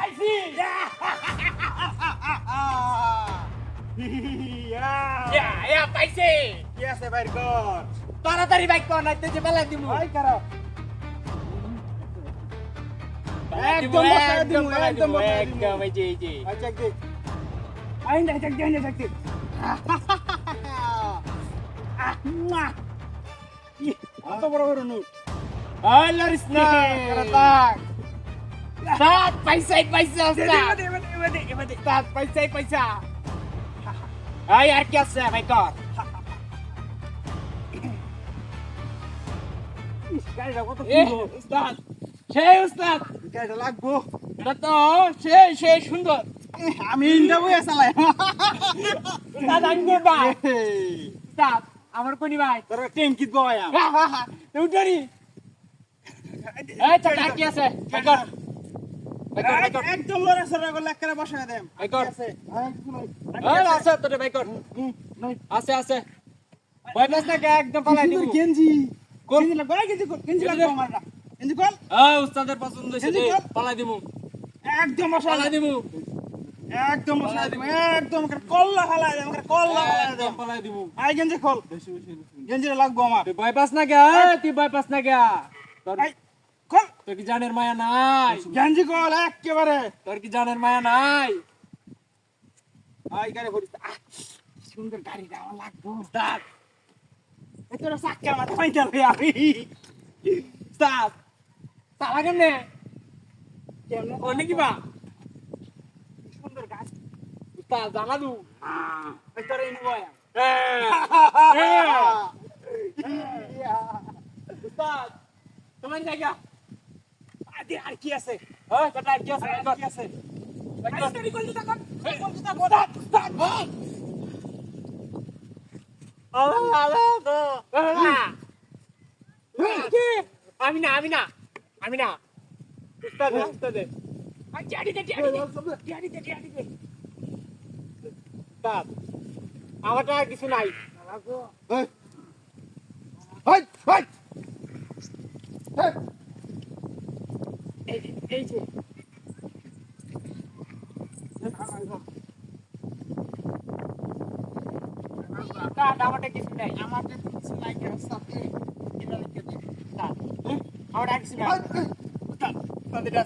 পাইছি পাইছে কি আছে বাইর কর তাড়াতাড়ি বাইক কর না যে বেলা দিমু ভাই কারো একদম বসায় দিমু একদম বসায় দিমু একদম এই যে আচ্ছা দে আইন দে দেখ দে দেখ দে কত বড় বড় নোট আই লরিস না তাক সাত পয়সা ওস্তাদ এবারে সাত পয়সা আই আর কি আছে ভাই কর গাড়িটা কত এ সুন্দর উস্তাদ সেই উস্তাদ গাড়িটা লাগবো এটা তো সেই সুন্দর আমি ইন্ডা বইয়া চালাই উস্তাদ আনবে ভাই উস্তাদ আমার কোনি ভাই তোর ট্যাঙ্কিত বয়া উঠরি এই চাকা কি আছে ভাই কর একদম লড়া সরা গলা করে বসায় দেম ভাই কর আছে এই আছে তোরে ভাই কর আছে ভাই বাস না কে একদম পালাই দিব গেঞ্জি কোন গেঞ্জি লাগবে গেঞ্জি লাগবে আমার না গেঞ্জি কল উস্তাদের পছন্দ হইছে গেঞ্জি কর। পালাই দিব একদম বসায় পালাই দিব একদম বসায় দেম একদম কল্লা হালায় দেম কল্লা হালায় দেম পালাই দিব আই গেঞ্জি খোল গেঞ্জিটা লাগবো আমার তুই বাইপাস না গে তুই বাইপাস না গে তোর আই খোল তোর কি জানের মায়া নাই গেঞ্জি খোল একেবারে তোর কি জানের মায়া নাই আই গাড়ি ভরিস সুন্দর গাড়িটা আমার লাগবো স্টার্ট এতটা চাক্কা মাথা পাইতে হবে আমি উস্তাদ তালা কেমনে কেমন অনেক কি বা সুন্দর গাছ উস্তাদ জানা দু তোর এই নিবয়া উস্তাদ তোমার জায়গা আদি আর কি আছে তোটা আর কি আছে আর কি আছে বাইক কর। আমি না উস্তাদ উস্তাদ উস্তাদ আমার টাকা কিছু নাই এই যে উস্তাদ আমার টাকা কিছু নাই আমার কিছু নাই সাথে এটা লিখে দে উস্তাদ আমার টাকা কিছু নাই উস্তাদ উস্তাদ এটা